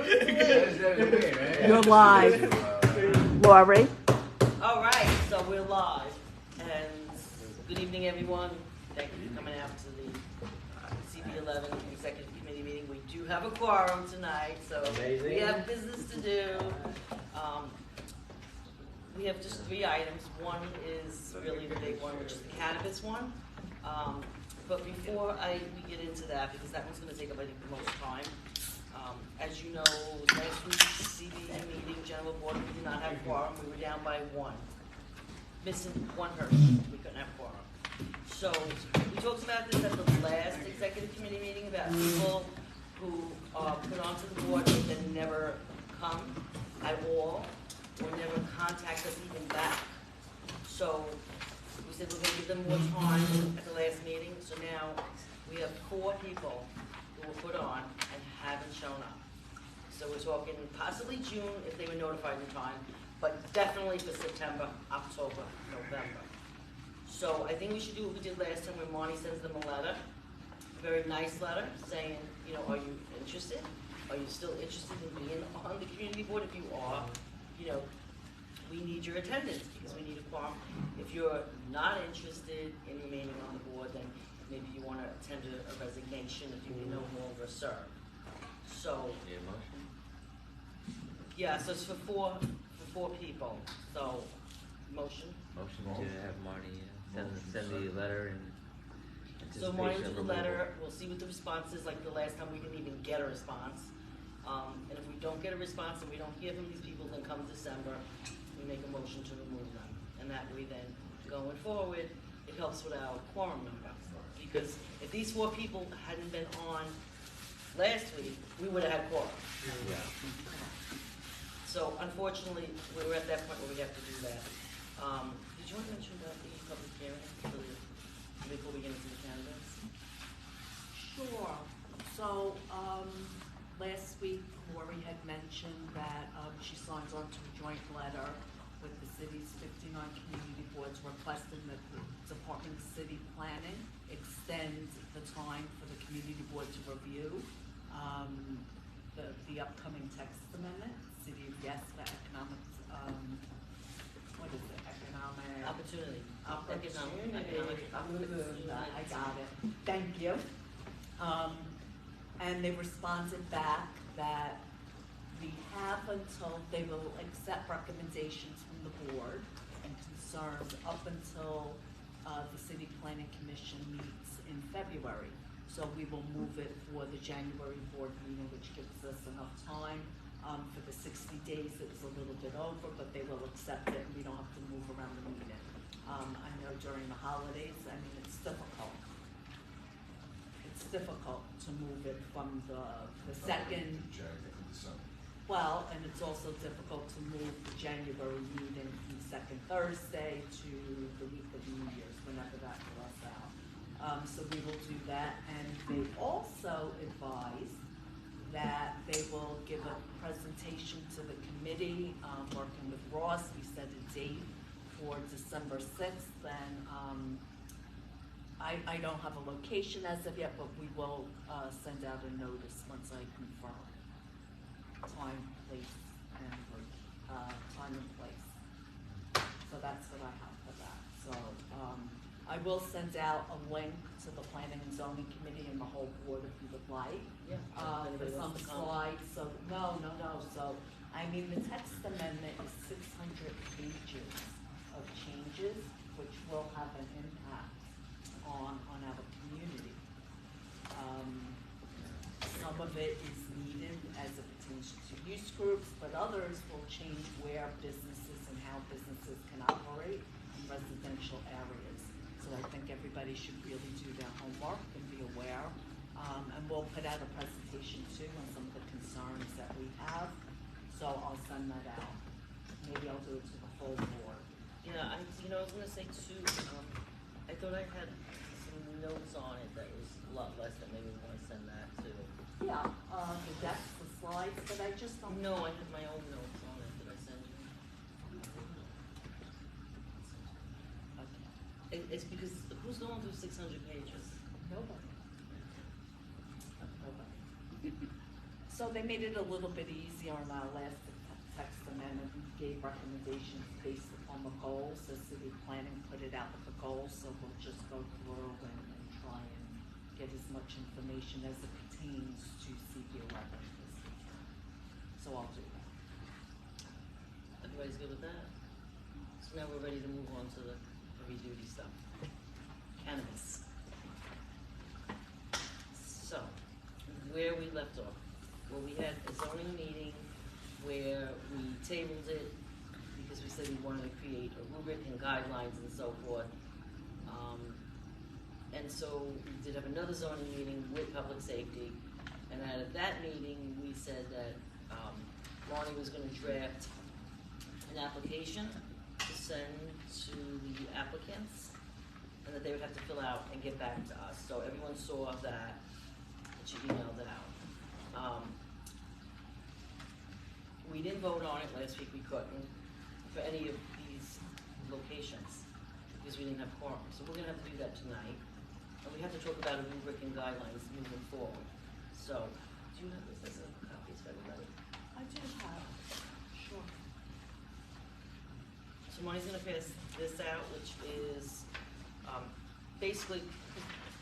You're live. Lori? All right, so we're live, and good evening, everyone. Thank you for coming out to the CB11 Executive Committee meeting. We do have a quorum tonight, so we have business to do. We have just 3 items. One is really the big one, which is the cannabis one. But before we get into that, because that one's going to take up, I think, the most time. As you know, last week's CB meeting, General Board, we did not have quorum. We were down by 1. Missing 1 person. We couldn't have quorum. So we talked about this at the last Executive Committee meeting about people who are put onto the board but then never come at all or never contact us even back. So we said we're going to give them more time at the last meeting. So now we have 4 people who were put on and haven't shown up. So we're talking possibly June if they were notified in time, but definitely for September, October, November. So I think we should do what we did last time when Marnie sends them a letter, a very nice letter saying, you know, are you interested? Are you still interested in being on the community board? If you are, you know, we need your attendance because we need a quorum. If you're not interested in remaining on the board, then maybe you want to tender a resignation if you can no longer serve. So, yeah, so it's for four people. So, motion. Motion to have Marty send the letter and. So Marty will do the letter. We'll see what the response is. Like the last time, we didn't even get a response. And if we don't get a response and we don't hear from these people, then come December, we make a motion to remove them. And that way, then going forward, it helps with our quorum number. Because if these 4 people hadn't been on last week, we would have had quorum. Yeah. So unfortunately, we're at that point where we have to do that. Did you want to mention about the public hearing before we get into the candidates? Sure. So, last week, Lori had mentioned that she signs on to a joint letter with the city's 59 community boards requesting that the Department of City Planning extend the time for the community board to review the upcoming text amendment, City of Yes for Economic, what is it, Economic? Opportunity. Opportunity. I got it. Thank you. And they responded back that we have until they will accept recommendations from the board and concerns up until the City Planning Commission meets in February. So we will move it for the January board meeting, which gives us enough time. For the 60 days, it was a little bit over, but they will accept it and we don't have to move around the meeting. I know during the holidays, I mean, it's difficult. It's difficult to move it from the second. Well, and it's also difficult to move the January meeting from the second Thursday to the week of New Year's, whenever that works out. So we will do that, and they also advised that they will give a presentation to the committee, working with Ross. We set a date for December 6th, and I don't have a location as of yet, but we will send out a notice once I confirm time, place, and time and place. So that's what I have for that. So I will send out a link to the Planning and Zoning Committee and the whole board if you would like. Yeah. For some slides. So no. So I mean, the text amendment is 600 pages of changes, which will have an impact on our community. Some of it is needed as it pertains to use groups, but others will change where businesses and how businesses can operate in residential areas. So I think everybody should really do their homework and be aware. And we'll put out a presentation too on some of the concerns that we have. So I'll send that out. Maybe I'll do it to the whole board. Yeah, I was going to say too, I thought I had some notes on it that was a lot less than maybe we want to send that too. Yeah, the decks, the slides, but I just don't. No, I have my own notes on it. Did I send you? Okay. It's because who's going through 600 pages? Nobody. So they made it a little bit easier in our last text amendment, we gave recommendations based upon the goals, the city planning put it out with the goals, so we'll just go through and try and get as much information as it pertains to CB 11 as we can. So I'll do that. Everybody's good with that? So now we're ready to move on to the heavy duty stuff. Cannabis. So, where we left off, well, we had a zoning meeting where we tabled it because we said we wanted to create a rubric and guidelines and so forth. And so we did have another zoning meeting with public safety, and at that meeting, we said that Lonnie was gonna draft an application to send to the applicants, and that they would have to fill out and get back to us. So everyone saw that she emailed it out. We didn't vote on it last week, we couldn't, for any of these locations, because we didn't have quorum. So we're gonna have to do that tonight. And we have to talk about a rubric and guidelines moving forward. So, do you have this as a copy for everybody? I do have, sure. So Marty's gonna pass this out, which is, basically,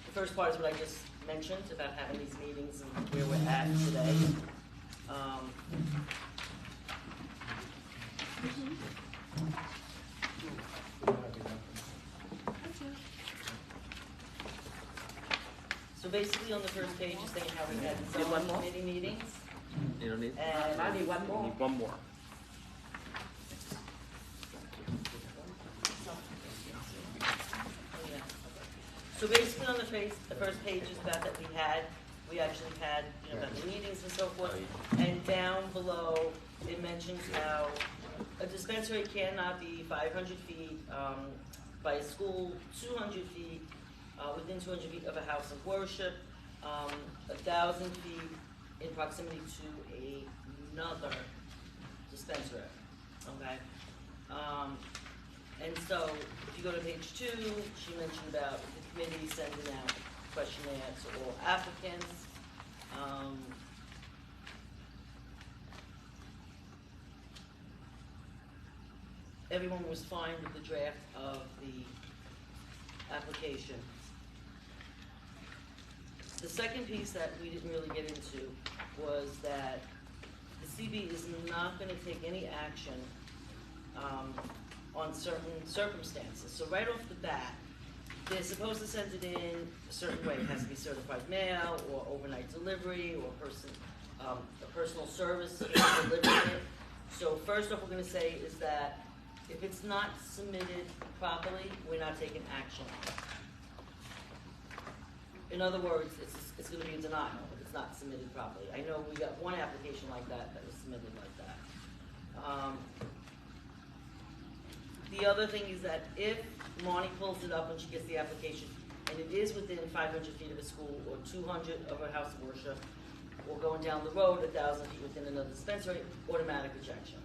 the first part is what I just mentioned about having these meetings and where we're at today. So basically on the first page is saying how we had the Need one zoning more? committee meetings. You don't need? And I need one more. Need one more. Oh, yeah. So basically on the first page is about that we actually had, you know, about the meetings and so forth. And down below, it mentions how a dispensary cannot be 500 feet, by a school, 200 feet, within 200 feet of a house of worship, 1,000 feet in proximity to another dispensary, okay? And so, if you go to page 2, she mentioned about the committee sending out questionnaires to all applicants. Everyone was fine with the draft of the application. The second piece that we didn't really get into was that the CB is not gonna take any action on certain circumstances. So right off the bat, they're supposed to send it in a certain way. It has to be certified mail or overnight delivery or a personal service delivering it. So first off, we're gonna say is that if it's not submitted properly, we're not taking action on it. In other words, it's gonna be a denial if it's not submitted properly. I know we got one application like that was submitted like that. The other thing is that if Monty pulls it up when she gets the application, and it is within 500 feet of a school, or 200 of a house of worship, or going down the road 1,000 feet within another dispensary, automatic rejection,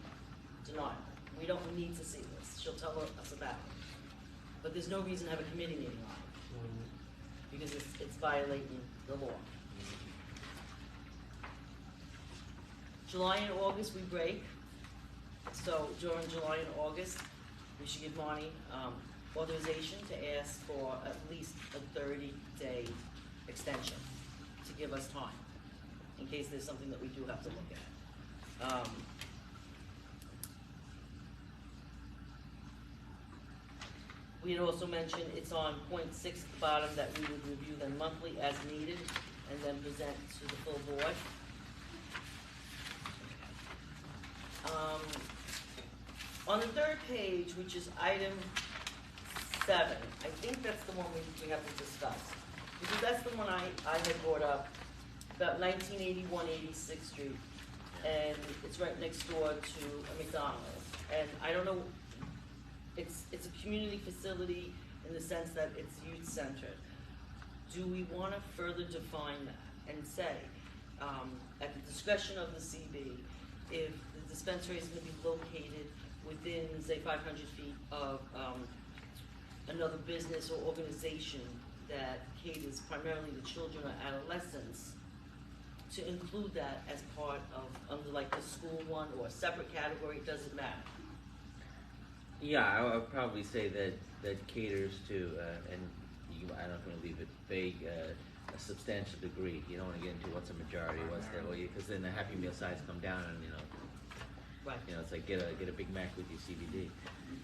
denial. We don't need to see this. She'll tell us about it. But there's no reason to have a committee meeting on it, because it's violating the law. July and August, we break. So during July and August, we should give Monty authorization to ask for at least a 30-day extension to give us time, in case there's something that we do have to look at. We had also mentioned, it's on point 6 at the bottom, that we would review them monthly as needed and then present to the full board. On the third page, which is item 7, I think that's the one we have to discuss. Because that's the one I had brought up, about 1981 86th Street. And it's right next door to a McDonald's. And I don't know, it's a community facility in the sense that it's youth-centered. Do we want to further define that and say, at the discretion of the CB, if the dispensary is going to be located within, say, 500 feet of another business or organization that caters primarily to children or adolescents, to include that as part of, under like the school one or a separate category, it doesn't matter. Yeah, I would probably say that caters to, and I don't know if I'm gonna leave it vague, a substantial degree. You don't wanna get into what's a majority, what's the, because then the Happy Meal size come down and, Right. it's like get a Big Mac with your CBD.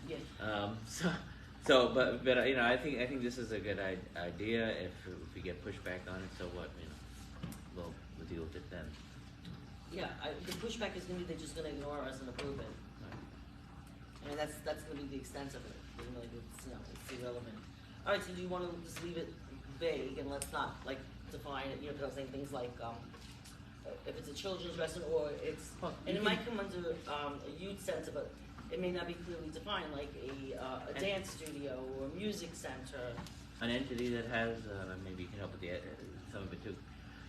Yeah. But I think this is a good idea. If we get pushback on it, so what? We'll deal with it then. Yeah, the pushback is gonna be they're just gonna ignore us and approve it. I mean, that's gonna be the extent of it. It's irrelevant. All right, so do you wanna just leave it vague and let's not like define it, because I'm saying things like, if it's a children's restaurant or it's, and it might come under, a youth sense of it may not be clearly defined, like a dance studio or a music center. An entity that has, maybe you can help with some of it too.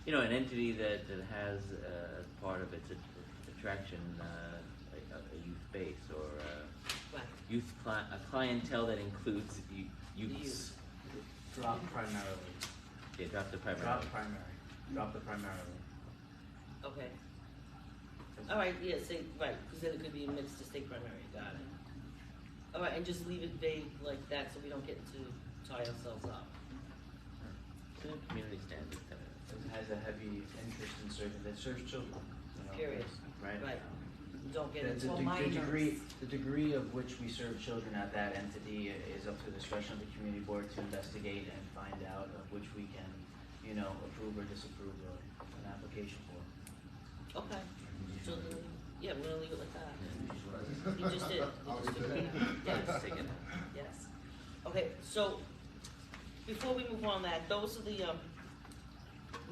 An entity that has as part of its attraction a youth base or Right. a clientele that includes youths. Youth. Drop primarily. Yeah, drop the primary. Drop primary. Drop the primarily. Okay. All right, yeah, say, right, because then it could be a mixed estate primary, got it. All right, and just leave it vague like that so we don't get to tie ourselves up. Community standards. It has a heavy interest in serving, that serves children. Period. Right? Right. Don't get into Well, minors. The degree of which we serve children at that entity is up to the discretion of the community board to investigate and find out of which we can, approve or disapprove an application for. Okay, so, yeah, we're gonna leave it like that. You just did. Let's take it. Yes. Okay, so, before we move on that, those are the,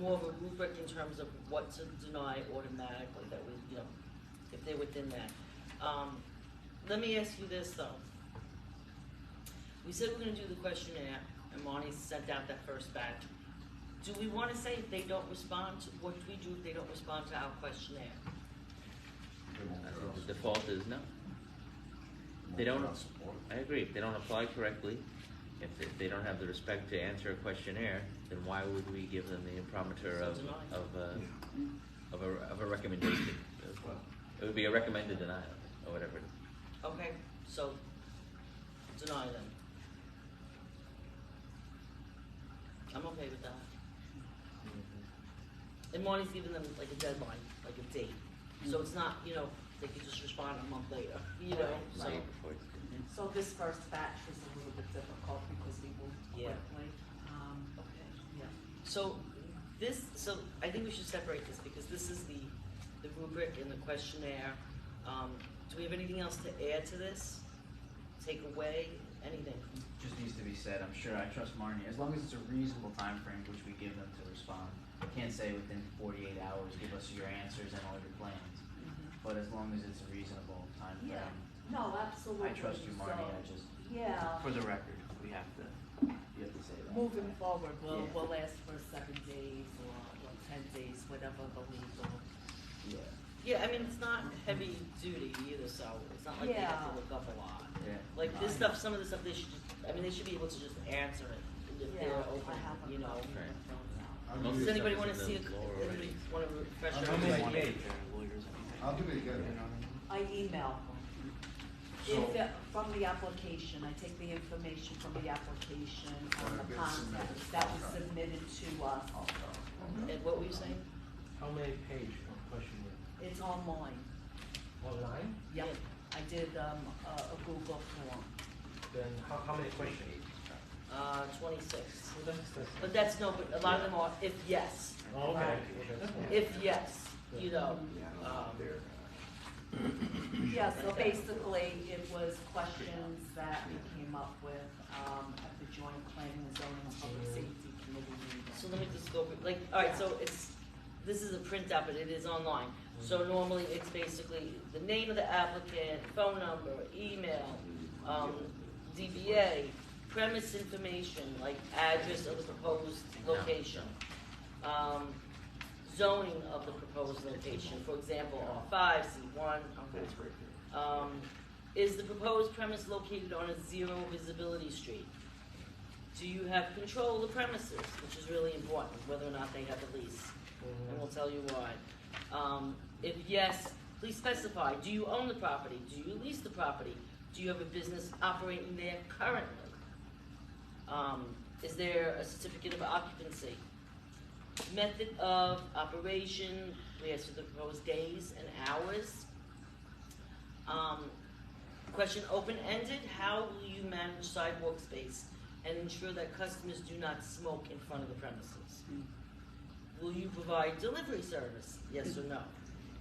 more of a rubric in terms of what to deny automatically, that we, if they're within that. Let me ask you this, though. We said we're gonna do the questionnaire, and Monty sent out that first batch. Do we wanna say if they don't respond, what do we do if they don't respond to our questionnaire? I think the default is no. They don't. I agree. If they don't apply correctly, if they don't have the respect to answer a questionnaire, then why would we give them the imprimatur of a recommendation? It would be a recommended denial or whatever it is. Okay, so, deny them. I'm okay with that. And Monty's giving them like a deadline, like a date. So it's not, they can just respond a month later, so. Right before it's- So this first batch was a little bit difficult because we moved Yeah. quickly. Okay. Yeah. So I think we should separate this because this is the rubric and the questionnaire. Do we have anything else to add to this? Take away, anything? Just needs to be said, I'm sure, I trust Marnie, as long as it's a reasonable time frame which we give them to respond. I can't say within 48 hours, give us your answers and all your plans, but as long as it's a reasonable time frame. Yeah, no, absolutely. I trust you, Marnie, So, I just, yeah, for the record, you have to say that. moving forward, Yeah. we'll ask for 7 days or 10 days, whatever the legal. Yeah, Yeah, I mean, it's not heavy duty either, so it's not like they have to look up a lot. yeah. Like this stuff, some of the stuff they should they should be able to just answer it if they're Yeah, open, I have a copy of Right. the phone now. Most of Does the anybody stuff wanna is in see, the law already. anybody wanna refresh How their many memory? page are lawyers and How do we get it? I email them. So- From the application, I take the information from the application on the Or if it's content submitted. that was submitted to us. And what were you saying? How many page of questionnaire? It's online. Online? Yep, I did a Google form. Then how many questions? 26. So that's. But that's no, but a lot of them are if yes, Oh, okay. Right. Okay. if yes, Yeah, so basically, it was questions that we came up with at the Joint Planning and Zoning and Public Safety Committee meeting. So let me just go, like, alright, so this is a printout, but it is online. So normally it's basically the name of the applicant, phone number, email, DBA, premise information, like address of the proposed location, zoning of the proposed location, for example, R5, C1, okay. Is the proposed premise located on a zero visibility street? Do you have control of the premises, which is really important, whether or not they have a lease? and we'll tell you why. If yes, please specify, do you own the property? Do you lease the property? Do you have a business operating there currently? Is there a certificate of occupancy? Method of operation, we ask for the proposed days and hours. Question open-ended, how will you manage sidewalk space and ensure that customers do not smoke in front of the premises? Will you provide delivery service, yes or no?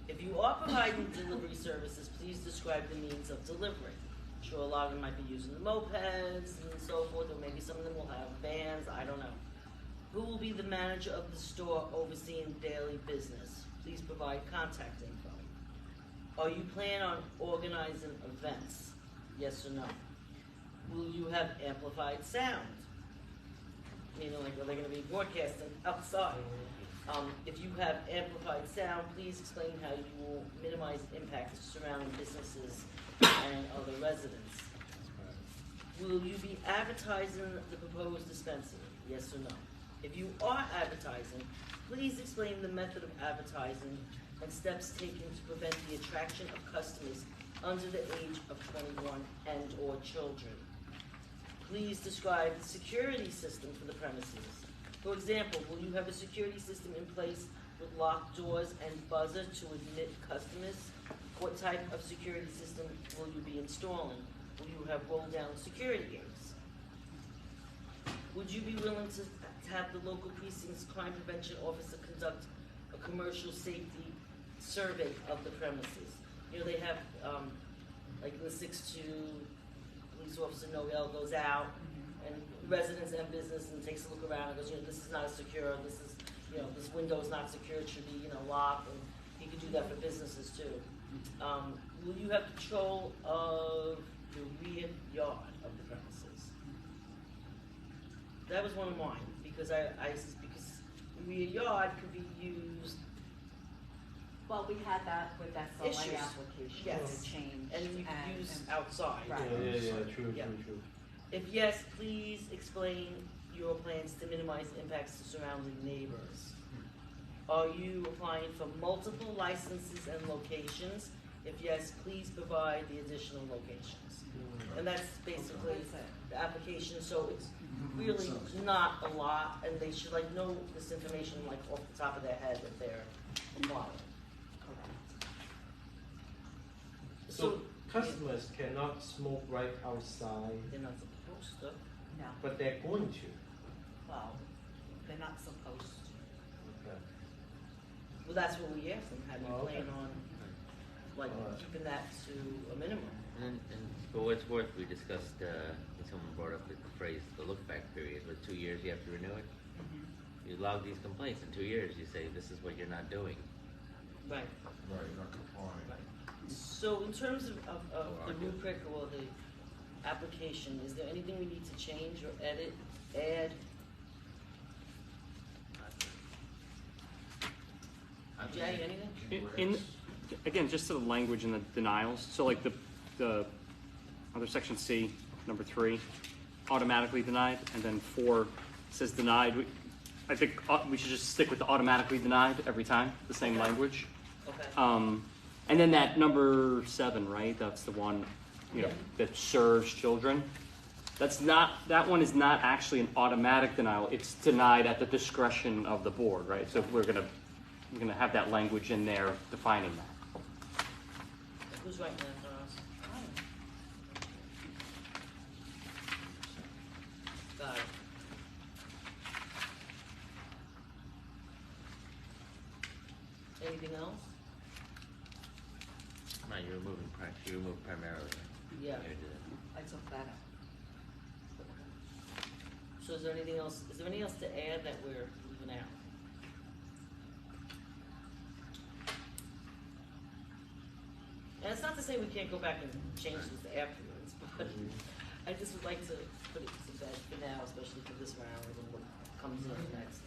If you are providing delivery services, please describe the means of delivery. I'm sure a lot of them might be using the mopeds and so forth, or maybe some of them will have vans, I don't know. Who will be the manager of the store overseeing daily business? Please provide contact info. Are you planning on organizing events? Yes or no? Will you have amplified sound? Meaning, like, are they going to be broadcasting outside? If you have amplified sound, please explain how you will minimize impact to surrounding businesses and other residents. Will you be advertising the proposed dispensary? Yes or no? If you are advertising, please explain the method of advertising and steps taken to prevent the attraction of customers under the age of 21 and/or children. Please describe the security system for the premises. For example, will you have a security system in place with locked doors and buzzer to admit customers? What type of security system will you be installing? Will you have roll-down security gates? Would you be willing to have the local precinct's crime prevention officer conduct a commercial safety survey of the premises? You know, they have, like in the 6-2, police officer Noel goes out, and residents and business and takes a look around and goes, you know, this is not secure, this is, you know, this window is not secure, it should be, you know, locked, and he could do that for businesses too. Will you have control of the rear yard of the premises? That was one of mine, because because rear yard could be used, Well, we had that with SLA Issues. application Yes. to change. and you could use outside. Right. True, Yeah. true. If yes, please explain your plans to minimize impacts to surrounding neighbors. Are you applying for multiple licenses and locations? If yes, please provide the additional locations. And that's basically That's it. the application, so it's really not a lot, and they should like know this information like off the top of their head if they're applying. Correct. So customers cannot smoke right outside, They're not supposed to. No, but they're going to. well, they're not supposed to. Okay. Well, that's what we asked them, how do you Oh, okay. plan on, like, Alright. keeping that to a minimum? And for what it's worth, we discussed, when someone brought up the phrase, the look-back period, with 2 years you have to renew it. You log these complaints, in 2 years you say, this is what you're not doing. Right. Right, not complying. So in terms of Or the argue. rubric or the application, is there anything we need to change or edit, add? Jay, anything? Again, just to the language in the denials, so like the other section C, number 3, automatically denied, and then 4 says denied. I think we should just stick with the automatically denied every time, the same Okay. language. Okay. And then that number 7, right, that's the one, you know, Yeah. that serves children. That one is not actually an automatic denial, it's denied at the discretion of the board, right? So we're gonna have that language in there defining that. Who's writing that for us? Got it. Anything else? No, you remove primarily. Yeah. You did it. I took that out. So is there anything else to add that we're leaving out? And it's not to say we can't go back and change this afterwards, but I just would like to put it to bed for now, especially for this round and what comes up next.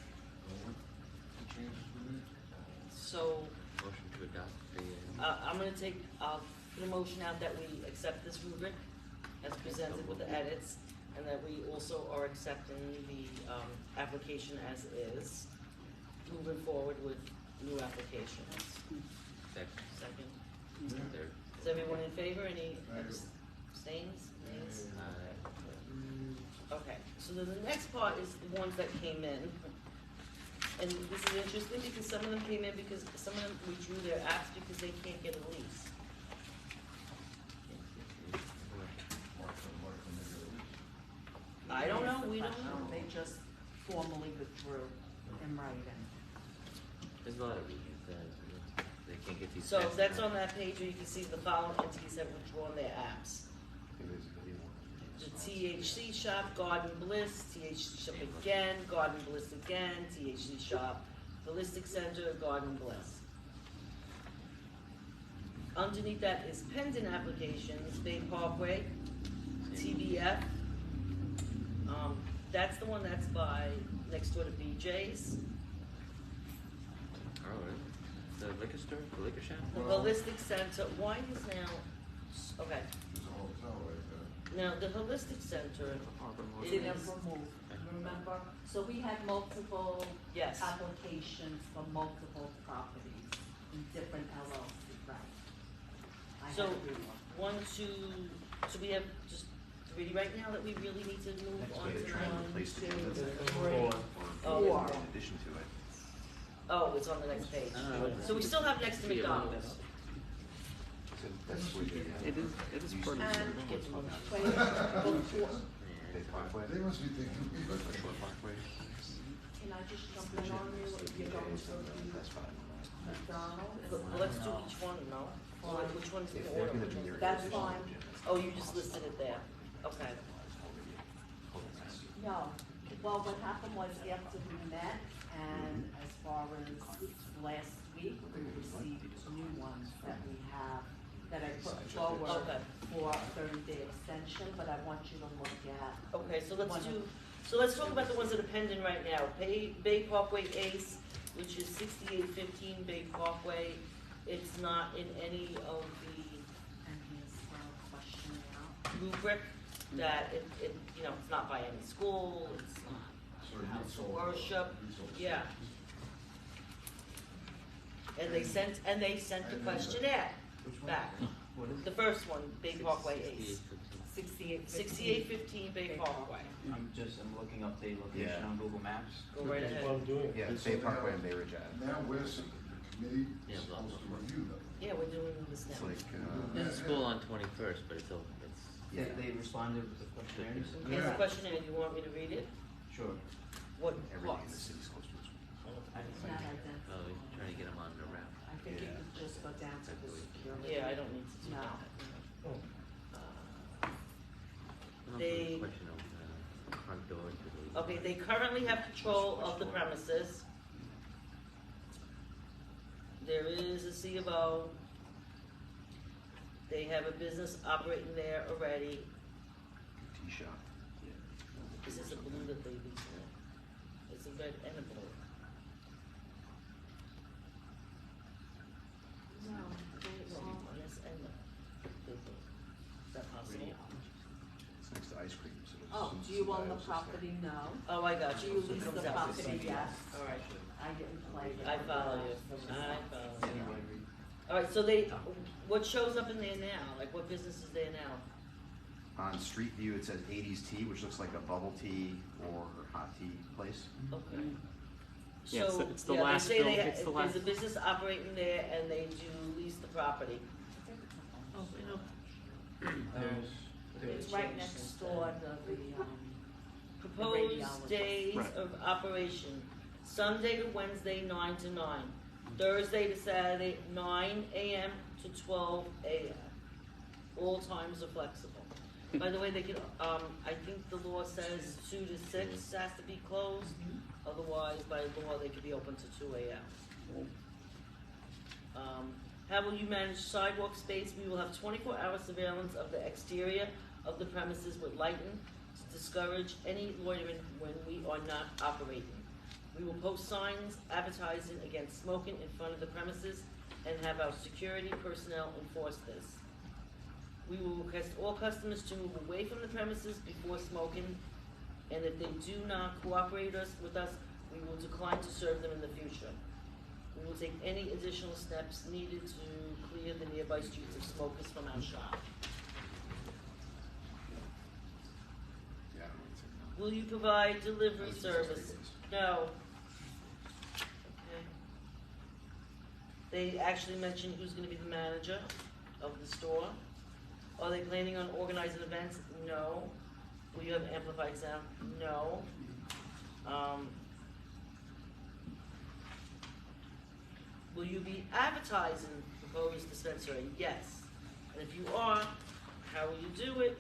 So, Motion to adopt the, I'll put a motion out that we accept this rubric as presented with the edits, and that we also are accepting the, application as is. moving forward with new applications. Second, Second. third. Is everyone in favor? Any abstains, nays? Okay, so then the next part is the ones that came in. And this is interesting because some of them came in because some of them withdrew their apps because they can't get a lease. I don't know, we don't know. They just formally withdrew in writing. There's a lot of reasons, they can't get these. So passed that's around. on that page where you can see the following entities have withdrawn their apps. The THC Shop, Garden Bliss, THC Shop again, Garden Bliss again, THC Shop, Holistic Center, Garden Bliss. Underneath that is pending applications, Bay Parkway, TBF. That's the one that's by, next door to BJ's. Oh, really? The liquor store, the liquor shop? The Holistic Center, why is now, okay, There's a hotel right there. now the Holistic Center It is, didn't remove, remember? So we had multiple yes, applications for multiple properties in different LLC, right? I So- had to read one. 1, 2, so we have just 3 right now that we really need to move Next on way to they're trying to now? replace the two, buildings three, Oh, four. in addition to it. Oh, it's on the next page. Oh, So we still have next to McDonald's. So that's where they. It is part of And, the. Get to wait, McDonald's. before, They parkway, They must be thinking, we a short parkway. can I just jump in on you if you're going to That's fine. McDonald's? Well, let's do each one, no? Which one's in If they're order? gonna Which be one's- near. That's additional fine. gyms. Oh, you just listed it there. Okay. No, well, what happened was after we met, and as far as last week, we received new ones that we have, that I put forward Okay. for a 30-day extension, but I want you to look at. Okay, so let's talk about the ones that are pending right now. Bay Parkway Ace, which is 6815 Bay Parkway. It's not in any of the And here's a question now. rubric that it, you know, it's not by any school, it's not So you house of sold, worship, you sold. yeah. And they sent a questionnaire Which one? back. What is The it? first one, Bay Parkway Ace, 6815. 6815 Bay Parkway. I'm looking up the location Yeah. on Google Maps. Go right That's ahead. what I'm doing. Yeah, And so Bay now- Parkway and Bay Ridge Ave. Now we're saying the committee Yeah, is blah, supposed to blah, blah. review them. Yeah, we're doing this It's now. like, There's a school on 21st, but it's, They, they responded with the questionnaire, you said? Here's the questionnaire, do you want me to read it? Sure. What everything in the cost? city's close to a school. It's not identified. oh, he's trying to get them on the route. I think it could just go down to the security. Yeah, I don't need to do No. that. Oh. They- Question of, front door to the. Okay, they currently have control of the premises. There is a C of O. They have a business operating there already. Tea shop. Is this a blue that they lease in? It's a red and a blue. No, Yes, and the blue. Is that possible? It's next to ice cream, so it's. Oh, do you own the property? No. Oh, I got Do you. you So it lease comes the out to property? 60. Yes. All right. I didn't play it. I follow you. I follow you. All right, so what shows up in there now? Like, what business is there now? On Street View, it says 80s Tea, which looks like a bubble tea or hot tea place. Okay. Yeah, it's So, the- it's the yeah, they last say bill- they, it's the there's a last- business operating there and they do lease the property. Oh, you know, It's right next door to the, Proposed radiologist. days Right. of operation, Sunday to Wednesday, 9 to 9. Thursday to Saturday, 9 AM to 12 AM. All times are flexible. By the way, they can, I think the law says 2 to 6 has to be closed. Otherwise, by law, they could be open to 2 AM. How will you manage sidewalk space? We will have 24-hour surveillance of the exterior of the premises with lighting to discourage any loitering when we are not operating. We will post signs advertising against smoking in front of the premises and have our security personnel enforce this. We will request all customers to move away from the premises before smoking, and if they do not cooperate with us, We will decline to serve them in the future. We will take any additional steps needed to clear the nearby streets of smokers from our shop. Yeah, I don't want to say no. Will you provide delivery service? No. Okay. They actually mentioned who's gonna be the manager of the store. Are they planning on organizing events? No. Will you have amplified sound? No. Will you be advertising proposed dispensary? Yes. And if you are, how will you do it?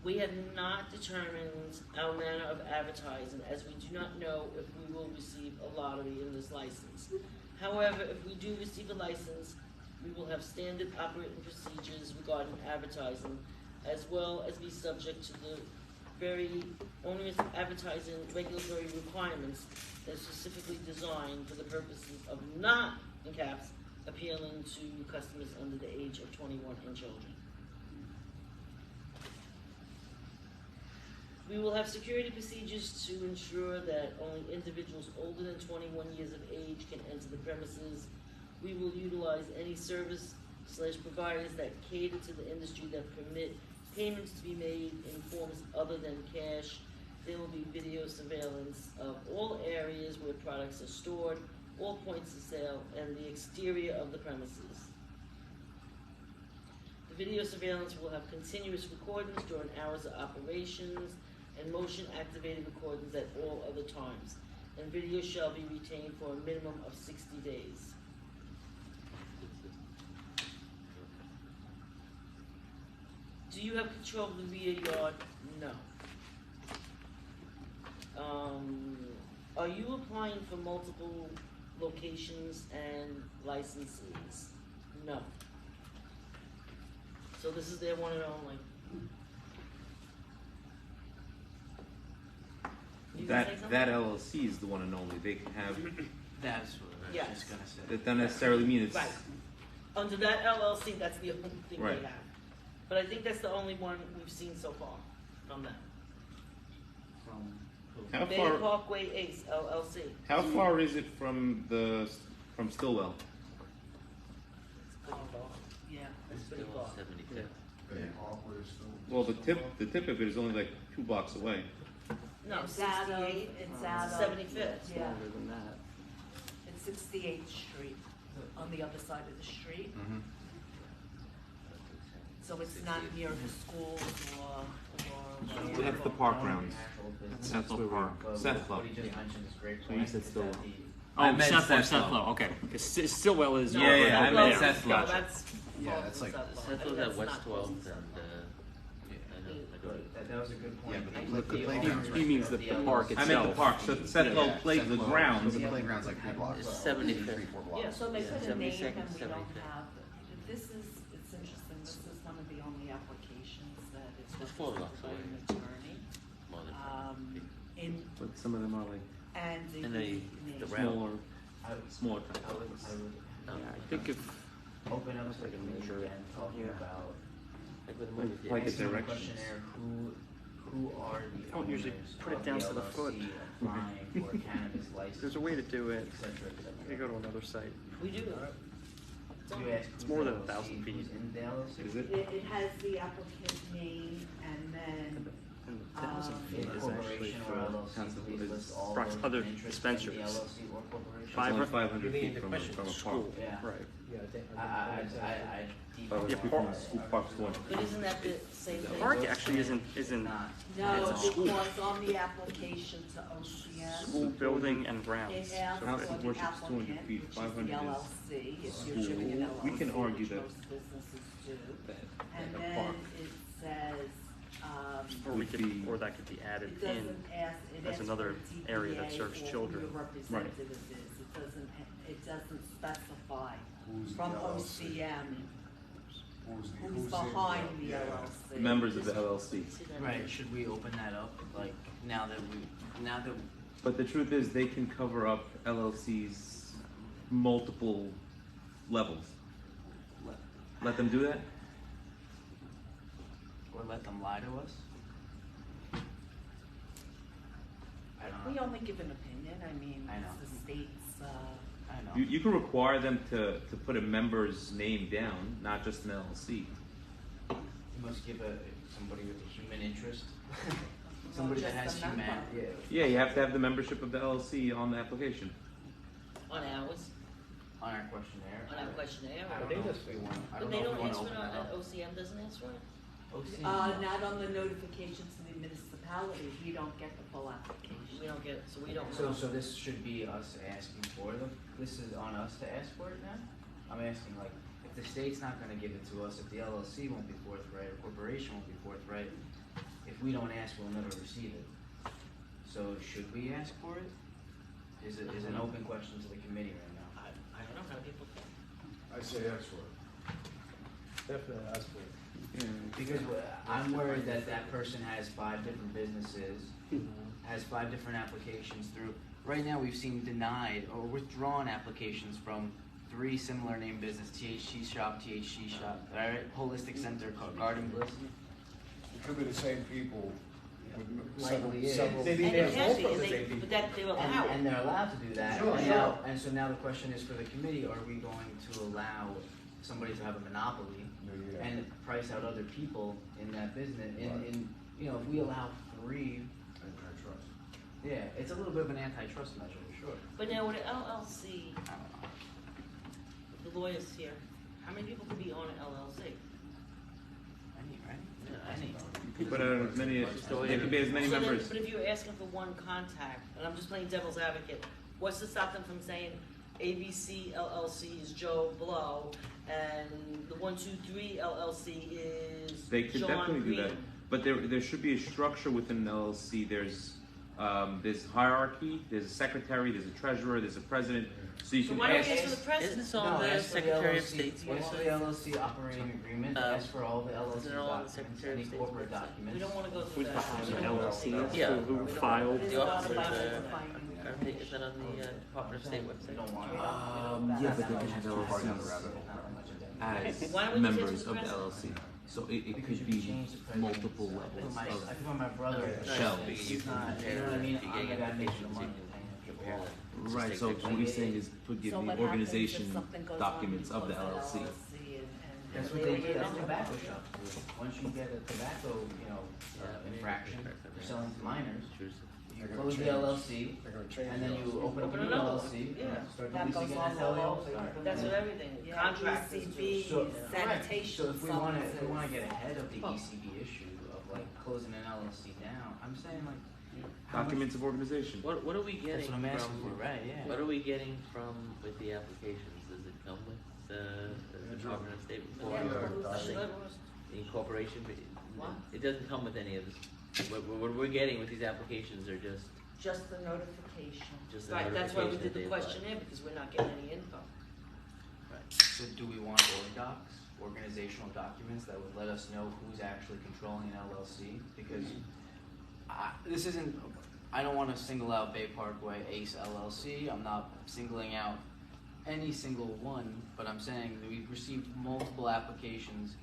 We have not determined our manner of advertising, as we do not know if we will receive a lottery in this license. However, if we do receive a license, we will have standard operating procedures regarding advertising, as well as be subject to the very onerous advertising regulatory requirements that are specifically designed for the purposes of not, in caps, appealing to customers under the age of 21 and children. We will have security procedures to ensure that only individuals older than 21 years of age can enter the premises. We will utilize any service/providers that cater to the industry that permit payments to be made in forms other than cash. There will be video surveillance of all areas where products are stored, all points of sale, and the exterior of the premises. The video surveillance will have continuous recordings during hours of operations and motion-activated recordings at all other times. And video shall be retained for a minimum of 60 days. Do you have control of the rear yard? No. Are you applying for multiple locations and licenses? No. So this is their one and only. You gonna say something? That LLC is the one and only. They can have, That's what I was Yes. just gonna say. that doesn't necessarily mean it's. Right. Under that LLC, that's the only thing Right. they have. But I think that's the only one we've seen so far from them. From who? How Bay far, Parkway Ace LLC. how far is it from from Stillwell? It's pretty far. Yeah, it's pretty Still far. 75. They operate still. Well, the tip of it is only like 2 blocks away. No, It's out of, 68, it's out of. 75th. Yeah, Longer than that. it's 68th Street, on the other side of the street. Mm-hmm. So it's not near the schools or. We have the park grounds. Actual business. That's where we're, But Seth what he just mentioned is a great So point. you said is Stillwell. that the- Oh, I meant Sethlow, Sethlow. Sethlow, okay. Stillwell is. No, Yeah, yeah, I Sethlow- meant no, Sethlow. No, that's. Yeah, far that's from like- Sethlow. I Sethow's think at that's West not 12th close to and, Sethlow. I know, I go to. That was a good point. Yeah, but I the think playground's owners right He means of the park LLC I meant the itself. park, so Sethlow Yeah, played the Sethlow. grounds. So the playground's like 3 blocks. It's 75th. 3, 4 blocks. Yeah, So they Yeah, put a name 72nd, and we don't 75th. have, this is, it's interesting, this is one of the only applications that is It's 4 blocks represented by away. an attorney. More than In, But some of them are like and the. And they- the name. round. smaller, I would, smaller I would, towns. I would No. Yeah, I think if, open up to the Like a committee measure, and talking yeah. about, Like with the movie Like theaters. it's asking the directions. questionnaire, who are the Don't usually owners put it of down the to the foot. LLC applying for a cannabis license? there's a way to do it, Et cetera, et cetera. you go to another site. We do. You ask It's who's more the than 1,000 LLC, feet. who's in the LLC? Is it? It has the applicant name and then, And the 1,000 Um, feet If is actually corporation or for LLC, Constable please is list all Brock's those other with interest in dispensaries. the LLC or corporation. It's only 500 You mean feet the from question a park. school, Yeah. right. Yeah, I think. I Oh, Yeah, yeah, park- school park's one. But isn't that the same The thing? park actually isn't Not. no, It's a it school. was on the application to OCN. school building and grounds. It asked House of for the worship's 200 applicant, feet, which is 500 the is LLC, if you're school. doing an LLC, We can argue which that- most businesses do. That, And that then park. it says, Or we would could, be- or that could be added it in. doesn't ask, it as asks another for a area that DBA serves or children. who your Right. representative is, it doesn't specify Who's the from LLC? OCM Who's who's in behind the yeah. LLC. Members of the LLC. See that? Right, should we open that up, like, now that But the truth is, they can cover up LLC's multiple levels. Let them do that? or let them lie to us? I don't We know. only give an opinion, I mean, I know. it's the state's, I know. You can require them to put a member's name down, not just an LLC. You must give somebody with a human interest, somebody that has just a member. human, Yeah, you have to have the membership of the LLC on the application. On ours, on our questionnaire. on our questionnaire, I or- don't think know that's if we want, I but don't they know if don't we wanna answer open it on, that up. OCM doesn't answer it? OC. not on the notifications to the municipality, we don't get the full application. We don't get it, so we don't know. So this should be us asking for them, this is on us to ask for it now? I'm asking like, if the state's not gonna give it to us, if the LLC won't be forthright, or corporation won't be forthright, if we don't ask, we'll never receive it. So should we ask for it? Is an open question to the committee right now? I don't know how people think. I say that's what. Definitely ask for it. Because I'm worried that that person has 5 different businesses, has 5 different applications through. Right now, we've seen denied or withdrawn applications from 3 similar name business, THC Shop, alright, Holistic Center, Garden Bliss. It could be the same people with Likely is. several. Maybe And they're it can both be, from and the they, same people. but that, they're allowed. And they're allowed to do that. Sure, and sure. now, and so now the question is for the committee, are we going to allow somebody to have a monopoly Yeah. and price out other people in that business? Right. You know, if we allow 3, Antitrust. yeah, it's a little bit of an antitrust measure, for sure. But now with an LLC, I don't know. the lawyers here, how many people can be on an LLC? Any, right? Yeah, Any. But as many, there could be as many So then- members. But if you're asking for one contact, and I'm just playing devil's advocate, what's to stop them from saying ABC LLC is Joe Blow, and the 123 LLC is They could John definitely do that, Green? but there should be a structure within an LLC. There's hierarchy. There's a secretary. There's a treasurer. There's a president. So you So can why don't ask. we ask for the president? Isn't all the ask for Secretary of LLC State's Ask for the LLC operating agreement, ask for all the LLC isn't it all on the documents, Secretary of any State's corporate website? documents. We don't wanna go through Who's that. behind We the don't wanna LLC? go through Yeah. that. Who filed? It is The about officers, identifying Aren't they, is that on the Department of State We website? don't want. Yeah, but they can have Too far down the LLCs rabbit hole. as Why don't we just members ask for of the the president? LLC. So it Because could if you be change the president, multiple I levels put of. my brother, Shell. he's not, you know what I mean, I'm the guy making the money. Compare that. Just Right. take So pictures. what he's saying is put give So the what happens if organization something goes on documents of the before LLC. and That's what they do, that's tobacco shops do. Once you get a tobacco, infraction, you're selling to minors, Intrusive. you close the LLC, They're gonna change. and then you open up a Open new another one. LLC, Yeah. start That the lease goes again, on that's how they all all over. start. That's what everything, Yeah, contractors do. ECB, So, correct. sanitation So if we wanna services. get ahead of the ECB issue of like closing an LLC down, I'm saying like, how much- Documents of organization. What are we getting That's what I'm asking for, from, right, yeah. what are we getting from, with the applications? Does it come with the Department of State report Yeah, or well, something? Should- The incorporation, but What? it doesn't come with any of this. What we're getting with these applications are just Just the notification. the Right, that's why we notification did that the they apply. questionnaire, because we're not getting any info. So do we want org docs, organizational documents that would let us know who's actually controlling an LLC? Because this isn't, I don't wanna single out Bay Parkway Ace LLC, I'm not singling out any single one, but I'm saying that we've received multiple applications,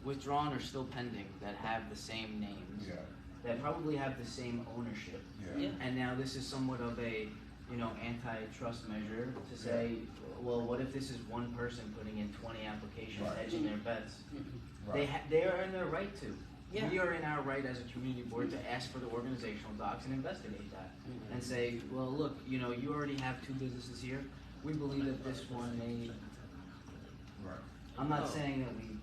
withdrawn or still pending, that have the same names, Yeah, that probably have the same ownership. yeah. Yeah. And now this is somewhat of a, antitrust measure to say, well, what if this is one person putting in 20 applications, Right. hedging their bets? Right. They are in their right to. Yeah. We are in our right as a community board to ask for the organizational docs and investigate that. And say, well, look, you already have 2 businesses here. We believe that this one may, Right. I'm not Oh. saying that we,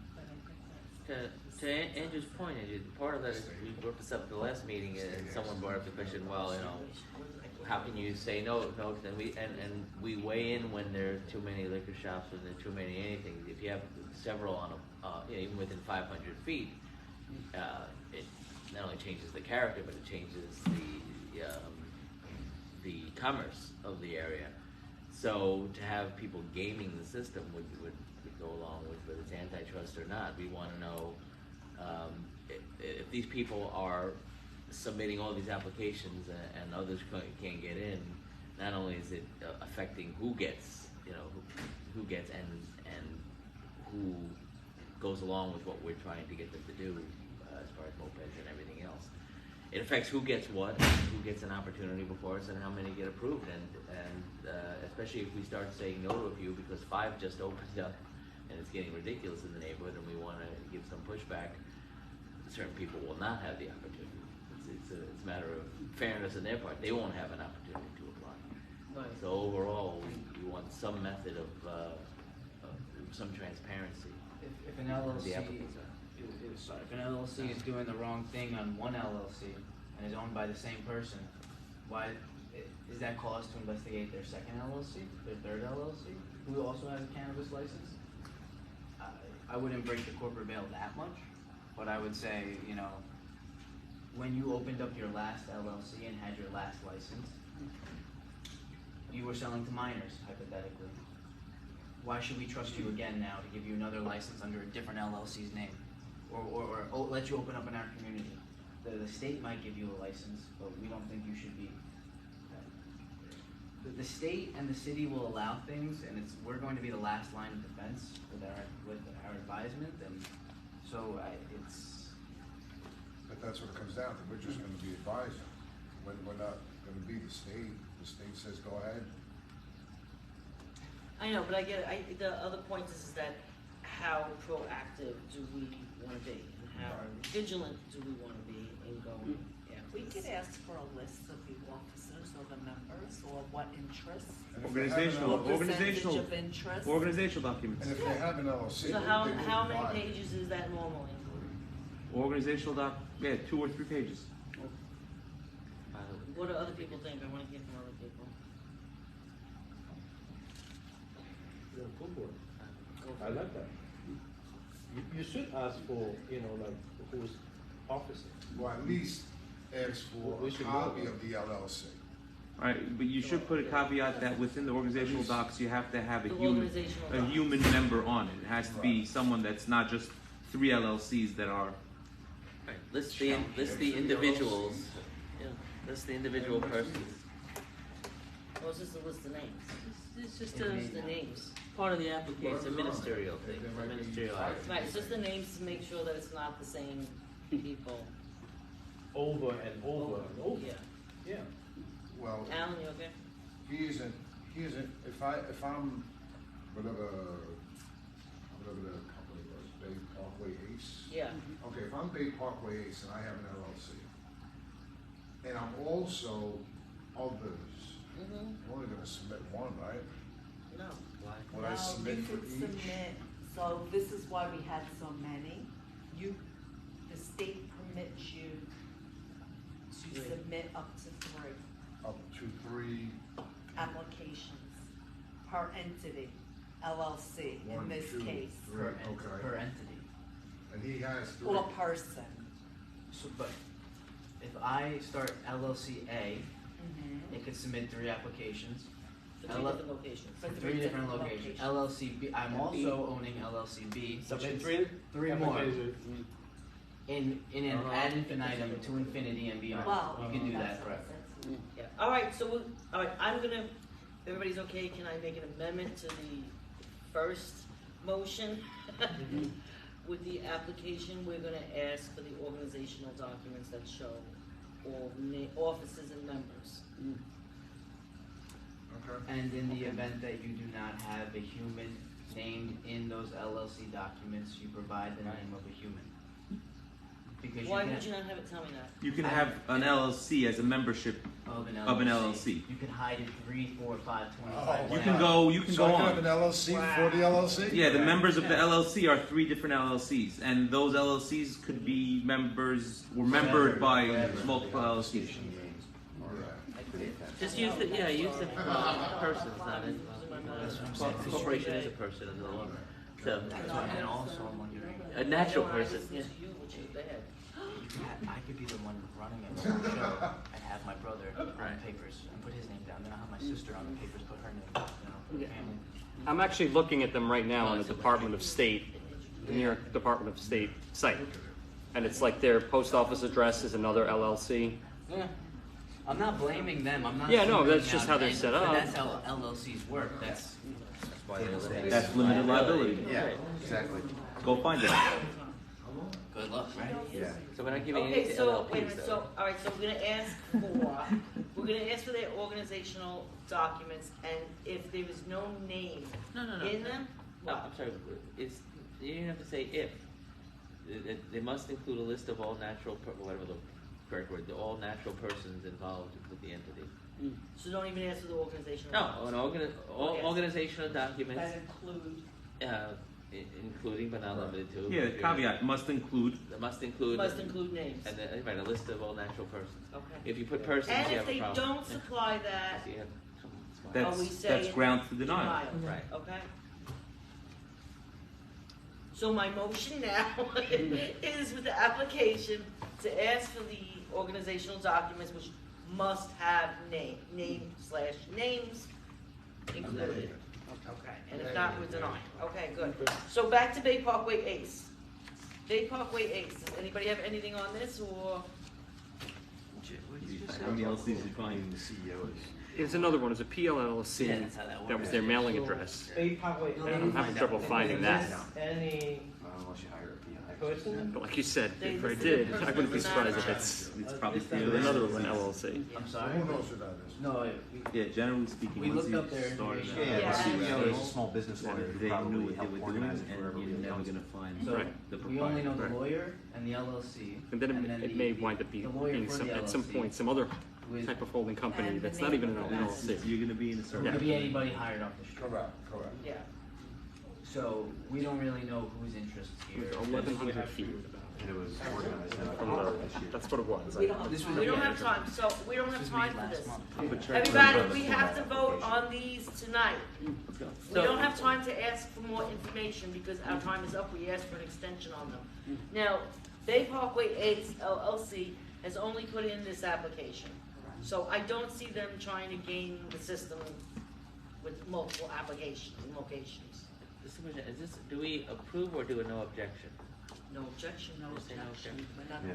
To Andrew's point, Andrew, part of that is, we brought this up at the last meeting, and someone brought up the question, well, how can you say no, and we weigh in when there are too many liquor shops, when there are too many anything. If you have several on even within 500 feet, it not only changes the character, but it changes the commerce of the area. So to have people gaming the system would go along with whether it's antitrust or not. We want to know if these people are submitting all these applications and others can't get in. Not only is it affecting who gets, who gets and who goes along with what we're trying to get them to do as far as mopeds and everything else. it affects who gets what, who gets an opportunity before us, and how many get approved. And especially if we start saying no to a few because 5 just opened up, and it's getting ridiculous in the neighborhood, and we want to give some pushback, certain people will not have the opportunity. It's a matter of fairness on their part. They won't have an opportunity to apply. Right. So overall, we want some method of some transparency. If an The LLC, applicants are. if an LLC is doing the wrong thing on one LLC and is owned by the same person, why, is that cause to investigate their second LLC, their third LLC, who also has a cannabis license? I wouldn't break the corporate veil that much, but I would say, you know, when you opened up your last LLC and had your last license, you were selling to minors, hypothetically. Why should we trust you again now to give you another license under a different LLC's name? Or let you open up in our community? The state might give you a license, but we don't think you should be. The state and the city will allow things, and we're going to be the last line of defense with our advisement, and so But that's what it comes down to, we're just gonna be advising, we're not gonna be the state says go ahead. I know, but I get it. The other point is that how proactive do we want to be, and how vigilant do we want to be in going? Yeah. We could ask for a list of the officers or the members, or what interests, And if they have an or LLC percentage of interest. Organizational documents. And if they have an LLC, So they how will many provide. pages is that normally? Organizational yeah, 2 or 3 pages. What do other people think? I want to hear from other people. Yeah, good work. I like that. You should ask for, you know, like, who's officer. Well, at least ask for We a should copy know. of the LLC. Alright, but you should put a caveat that within the organizational docs, you have to have The organizational a docs. human member on it. It has to be someone that's not just 3 LLCs that are. Right. List the individuals. Yeah. List the individual persons. Or is this a list of names? It's just Just the names. part of the application. It's a ministerial thing. It's a ministerial item. Right, it's just the names to make sure that it's not the same people. Over and over and over. Yeah. Yeah. Well, Alan, you okay? he isn't, if I'm, whatever the company was, Bay Parkway Ace. Yeah. Okay, if I'm Bay Parkway Ace and I have an LLC, and I'm also others, Mm-hmm. I'm only gonna submit one, right? No. Would I submit You for could each? submit, so this is why we had so many. The state permits you to Right. submit up to 3 Up to 3, applications per entity, LLC in 1, this 2, case, 3, okay. Per entity. And he has 3. or person. So, but if I start LLC A, Mhm. it could submit 3 applications. For 3 different locations. For 3 different locations. LLC B, I'm also owning LLC B, which Submit is 3 3 more. applications. In an ad infinitum to infinity and beyond. Wow. You can do That's that what forever. it says. Yeah, all right, so I'm gonna, everybody's okay, can I make an amendment to the first motion? With the application, we're gonna ask for the organizational documents that show all officers and members. Okay. And in the event that you do not have a human named in those LLC documents, you provide the name of a human. Because Why you would can, you not have it tell me that? You can have an LLC as a membership. of an LLC. of an LLC. You can hide it 3, 4, 5, 25. Oh, You wow. can go. You can So go I can have on. an LLC for the LLC? Yeah, the members of the LLC are 3 different LLCs, and those LLCs could be members or membered by multiple LLCs. Just use the persons, not it. That's what I'm saying. Corporation is a person in the law. So And also, I'm wondering, a natural person. It's Yeah. you, which is bad. I could be the one running it on the show and have my brother on Right. the papers and put his name down. Then I'll have my sister on the papers, put her name down, for the family. I'm actually looking at them right now on the Department of State, the New York Department of State site. And it's like their post office address is another LLC. Yeah. I'm not blaming them. I'm not. Yeah, no, singling that's just out how they're any- set but up. That's how LLCs work. That's That's why they're limited. That's limited liability. Yeah, exactly. Go find it. good. Good luck, right? Yeah. So we're not giving any Okay, to so, wait a LLPs minute, though. so, alright, so we're gonna ask for their organizational documents, and if there is no name No. in them, No, what? I'm sorry, it's, you don't have to say if. They must include a list of all natural, whatever the correct word, all natural persons involved with the entity. So don't even ask for the organizational. No, documents. all Yes. organizational documents, That include, including but not limited to. Yeah, caveat, must include. That must include. Must include names. And then, right, a list of all natural persons. Okay. If you put persons, And you if have a they problem. don't supply that, So you have some smart- That's, we say that's it- grounds for denial. Right. Okay? So my motion now is with the application to ask for the organizational documents which must have names included. Okay, and if not, we're denying. Okay, good. So back to Bay Parkway Ace. Bay Parkway Ace, does anybody have anything on this, or? How many LCs you find? The CEO is. There's another one, it's a PLLC, Yeah, that's how that that was works. their mailing address. Bay Parkway I'm having trouble finding that. Any Unless you hire a PI. person? But like you said, They if I listed did, the I person wouldn't be as an surprised if actor. it's It's probably Is for that the another LLC. one, LLC. I'm sorry? Who knows who that is? No, Yeah, generally speaking, We once looked you up their start information. Yeah, Yeah. the CEO is a Yeah. small business then lawyer. if who they knew probably what they helped were doing, organize it for and everybody you're who never comes. gonna find So Right. the we only know the Right. lawyer and the LLC. And then then it the- may wind up the lawyer being for some, the at some LLC point, some other with- type of holding company And the that's not name even an of the LLC. You're gonna be in a So certain. it could be anybody hired off the street. Correct, correct. Yeah. So we don't really know whose interests here. 1,100 feet. And it was organized in From October the, this year. that's what it was. we don't have This time. was- We don't Yeah. have time, so we don't have This was time made for last this. month. Everybody, we have to vote on these tonight. Let's go. We don't have time to ask for more information because our time is up. We asked for an extension on them. Now, Bay Parkway Ace LLC has only put in this application. So I don't see them trying to game the system with multiple applications and locations. Is this, do we approve or do a no objection? No objection, No Just say no objection, we're not, Yeah.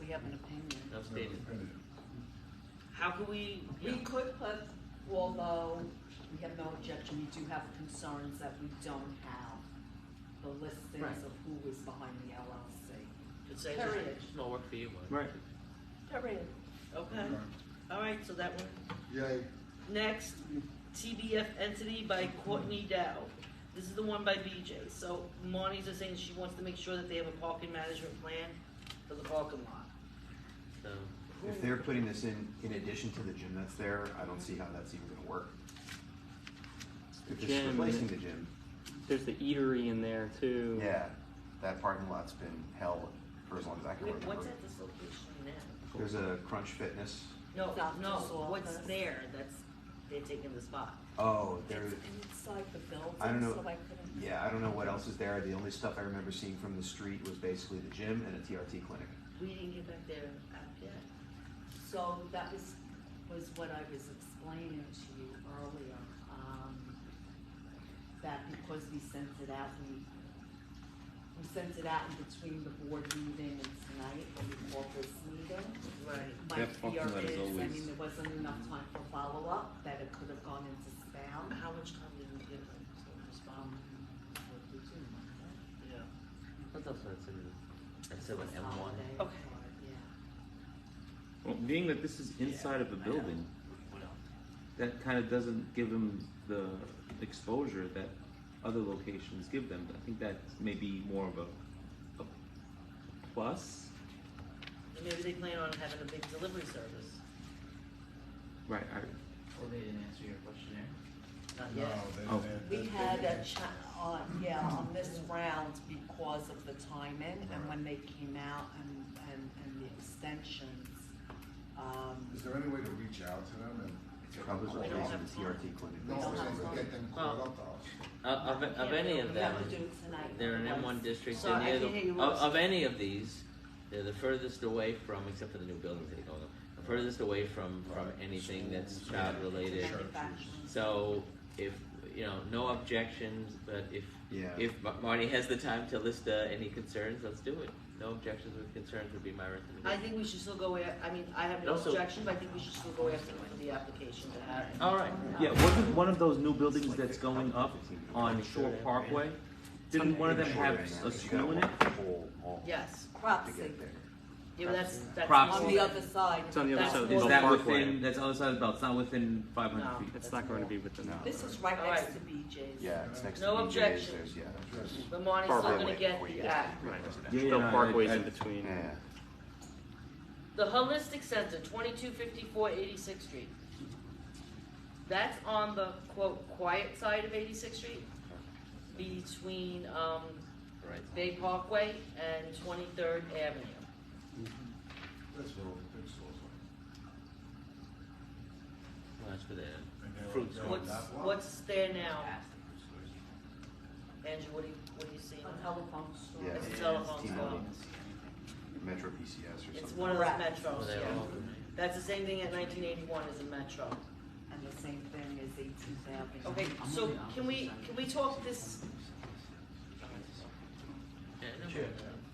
we have an opinion. No statement. How can we, We could put, although we have no objection, we do have concerns that we don't have the listings Right. of who is behind the LLC. could say Period. that? It's more work for you, Mark. Right. Period. Okay, all right, so that one. Yay. Next, TBF entity by Courtney Dow. This is the one by BJ. So Marnie's is saying she wants to make sure that they have a parking management plan for the parking lot. So, If they're putting this in addition to the gym that's there, I don't see how that's even gonna work. If it's Gym. replacing the gym, There's the eatery in there too. yeah, that parking lot's been hell for as long as I can Wait, remember. what's at this location now? There's a Crunch Fitness. No, Doctor's no, what's office. there that's, they're taking the spot? Oh, there's, It's inside the building, I don't know. so I couldn't. yeah, I don't know what else is there. The only stuff I remember seeing from the street was basically the gym and a TRT clinic. We didn't get back there yet. So that was what I was explaining to you earlier, that because we sent it out, we sent it out in between the board meeting and tonight, when we called this meeting. Right. My That fear parking lot is is, I always- mean, there wasn't enough time for follow-up, that it could have gone into spam. How much time did we give them to respond? What did you know? Yeah. what's else that's in, that's in an M1? Holiday, Okay. yeah. Well, being that this is inside of a building, that kind of doesn't give them the exposure that other locations give them. I think that may be more of a plus. And maybe they plan on having a big delivery service. Right. Or they didn't answer your questionnaire. Not No, yet. Oh. We had a on this round because of the timing and when they came out and the extensions. Is there any way to reach out to them and? Probably We don't replacing have the TRT clinic. No, don't have and time. get them caught up to us. Of any of We them, have to do it tonight. they're in M1 district, So and I they're can hear you, the, Ross. of any of these, they're the furthest away from, except for the new buildings that are going up, the furthest away from anything that's child related. Manufacturing. So if, no objections, but if Marty has the time to list any concerns, let's do it. No objections with concerns would be my I recommendation. think we should still go I have no Also- objection, but I think we should still go after them for the application to have. All right. Yeah, wasn't one of those new buildings that's going up on Shore Parkway? Didn't one of them have Shorter than a that, you gotta school in it? walk the whole mall Yes, Crops to get there. yeah, but that's Crops. on more the than- other side. It's on the other That's side of the Is more Belt that Parkway. within, that's on the other side of the belt, it's not within 500 No. feet? It's not going to be within. No. This is right All next right. to BJ's. Yeah, it's next to No BJ's, objection. there's, yeah. But Monty's still Parkway gonna way get before you the get app. Right. residential. Yeah, Belt no, Parkway's I- in between. Yeah. The Holistic Center, 2254 86th Street. That's on the quote quiet side of 86th Street, between Right. Bay Parkway and 23rd Avenue. That's little, big stores. Well, that's for the fruit store. What's there now? Andrew, what do you see? A telephone store. Yeah. It's a telephone T-Mobile. store. Metro PCS or something. It's one of those Correct. Well, metros, they're yeah. all- That's the same thing at 1981 as a metro. And the same thing as 18th Avenue. Okay, so can we talk this, Yeah, no, Chair,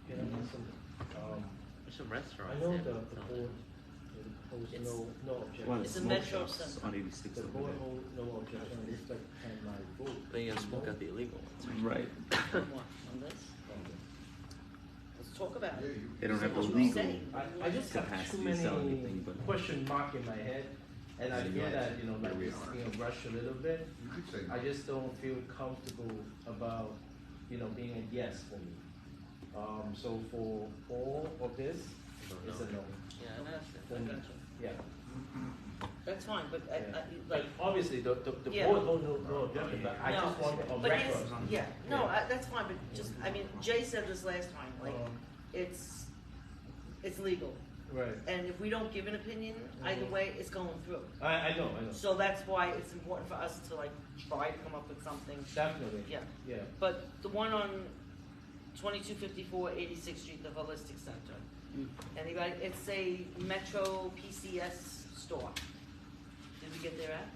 can I ask some, there's some restaurants. I know there, the but board holds It's- no One of objection. the It's a smoke metro shops center. on 86 The over board there. holds no objection, it's like can I vote? But you gotta smoke out the illegal ones. Right. on this? Let's talk about Yeah, it. you. They don't have a What you legal. say? I just got too Capacity to sell many anything, but- question mark in my head, and I feel that, like Here we it's are. being rushed a little bit. You could say. I just don't feel comfortable about, being a yes for me. So for all of this, it's a no. Yeah, that's it. For me, yeah. That's fine, but Yeah. like, Obviously, the Yeah. board holds no objection, but I No, just want a but record. yeah, no, that's fine, but just, I mean, Jay said this last time, like, Um, it's legal. Right, And if we don't give an opinion, either Mhm. way, it's going through. I know. So that's why it's important for us to like try to come up with something. Definitely, Yeah, yeah. but the one on 2254 86th Street, the Holistic Center. Anybody, it's a Metro PCS store. Did we get there at?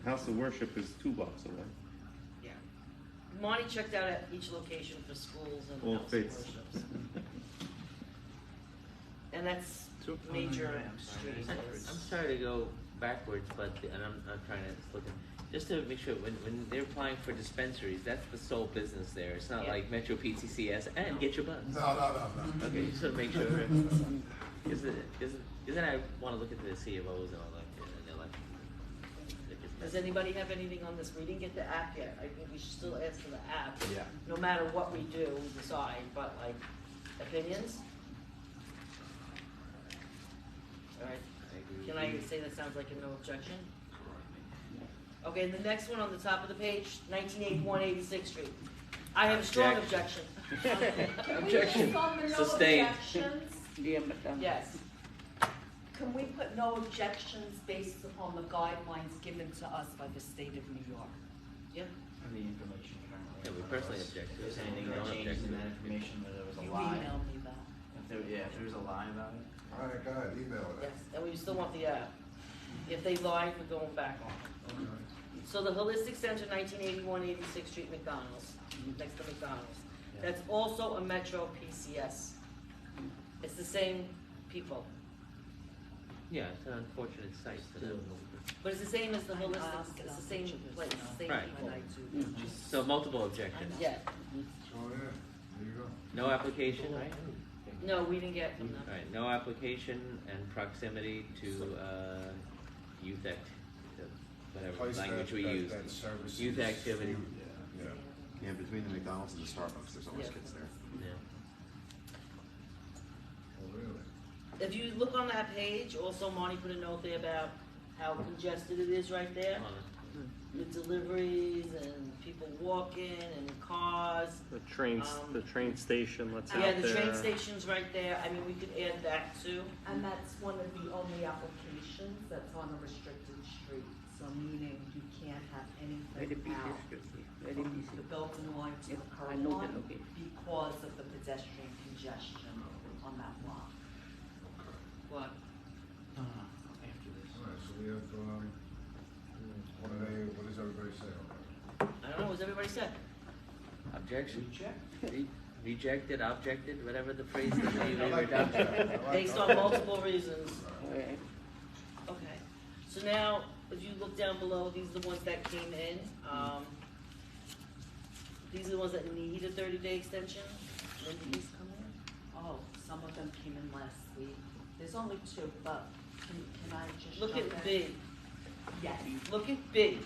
House of Worship is 2 blocks away. Yeah. Monty checked out at each location for schools and All house of fits. worships. And that's major streets. I'm sorry to go backwards, but, and I'm trying to look at, just to make sure, when they're applying for dispensaries, that's the sole business there. It's not Yeah. like Metro PTCS and get your buds. No. Okay, just to make sure. Isn't I wanna look into the C of Os and all that, and they're like. they're just Does messing. anybody have anything on this? We didn't get the app yet. I think we should still ask for the app. Yeah. No matter what we do, we decide, but like, opinions? Alright, can I say that sounds like a no objection? Okay, and the next one on the top of the page, 1981 86th Street. I have a strong objection. Objection. Can we put on the no Sustained. objections? Yes, Can we put no objections based upon the guidelines given to us by the state of New York? yeah, And the information currently. Yeah, we personally object to If it. there's anything We that don't changes object in to that it. information, where there was You a lie, emailed me that. if there was a lie about it. All right, go ahead, email it. yes, and we still want the app. If they lied, we're going back on it. Okay. So the Holistic Center, 1981 86th Street, McDonald's, next to McDonald's. That's also a Metro PCS. It's the same people, Yeah, it's an unfortunate sight for them. but it's the same as the I'll Holistic, get it's on the same picture this place, now. same Right. people. When I do. So multiple objections. Yeah, Oh, yeah, there you go. No application, right? no, we didn't get them, no. Alright, no application and proximity to, youth whatever Place language that- we that- use. that services Youth activity. food, Yeah. Yeah, between the McDonald's and the Starbucks, there's always Yeah. kids there. Yeah. Oh, really? If you look on that page, also Monty put a note there about how congested it is right there. With deliveries and people walking and cars. The train station, let's Yeah, out the train there. station's right there, I mean, we could add that too. And that's one of the only applications that's on a restricted street, so meaning you can't have anything out from the Belton line to the curb line because of the pedestrian congestion on that block. What? After this. All right, so we have, what does everybody say on that? I don't know, what's everybody said? Objection? Reject. Rejected, objected, whatever the phrase is. I like that. Based on multiple reasons. Okay, so now, if you look down below, these are the ones that came in. These are the ones that need a 30-day extension. When did these come in? Oh, some of them came in last week. There's only two, but can I just Look jump at in? B. Yes. Look at B.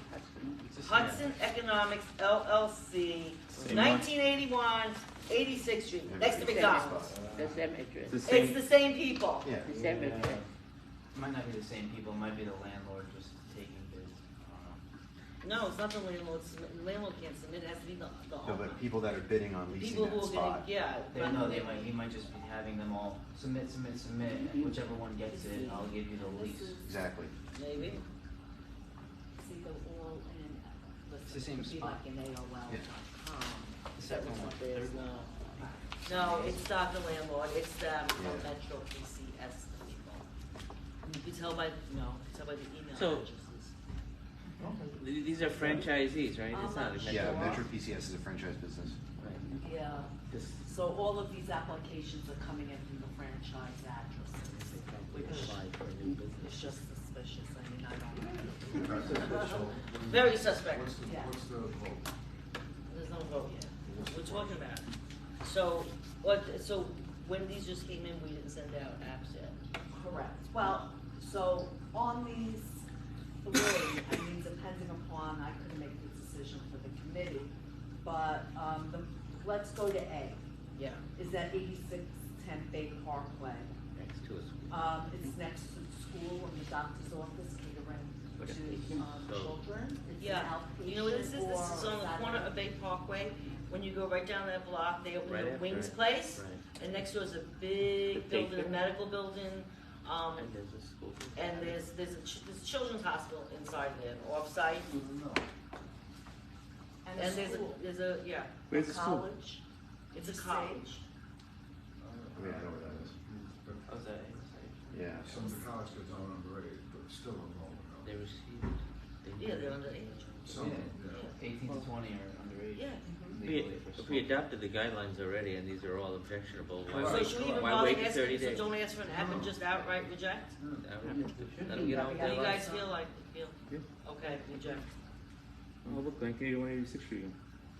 Hudson Economics LLC, 1981, 86th Street, next to McDonald's. The same address. It's the It's same, the same people. Yeah. The same address. It might not be the same people, it might be the landlord just taking bids, I don't know. No, it's not the landlord, the landlord can't submit, it has to be the No, owner. but people that are bidding on The leasing people who that are gonna, spot. yeah. He might just be having them all submit, and whichever one gets it, I'll give you the lease. Exactly. Maybe. See, they're all in, It's the listen, same it could be spot. like an AOL.com. The second one. There's no. No, it's not the landlord, it's them from Yeah. Metro PCS people. You can tell by, you can tell by the email So- addresses. These are franchisees, right? It's not a Yeah, Metro. Metro PCS is a franchise business. Right. Yeah, Just- so all of these applications are coming in from the franchise addresses, which Apply for a new is business. just suspicious, I mean, I don't know. Very suspect. What's the, Yeah. what's the vote? There's no vote yet. We're talking about it. So, so when these just came in, we didn't send out apps yet. Correct. Well, so on these three, I mean, depending upon, I couldn't make the decision for the committee, but, let's go to A. Yeah. Is that 8610 Bay Parkway? Next to us. It's next to the school and the doctor's office catering to, So- children. It's an Yeah. You know what this is? outpatient This is or on the corner of Bay Parkway. When you go right down that block, they open Right the after Wings it. Place. Right. And next door is a big The building, a daycare? medical building. And there's a school. And there's a children's hospital inside there, off-site. And And a there's school. yeah, where's the school? College. it's a It's college. I mean, I know where that is. Oh, is that it? Yeah. Some of the college kids are underage, but still enrolled. They received. Yeah, they're underage. Some, Yeah. yeah. 18 to 20 are underage. Yeah. Legally for If we school. adopted the guidelines already and these are all objectionable, why So wait, should we even why bother wait the asking, 30 so days? don't ask for an app and just outright reject? Let them get on with How their do you guys lives. feel like, Yeah. Okay, reject. oh, look, 1981, 86th Street.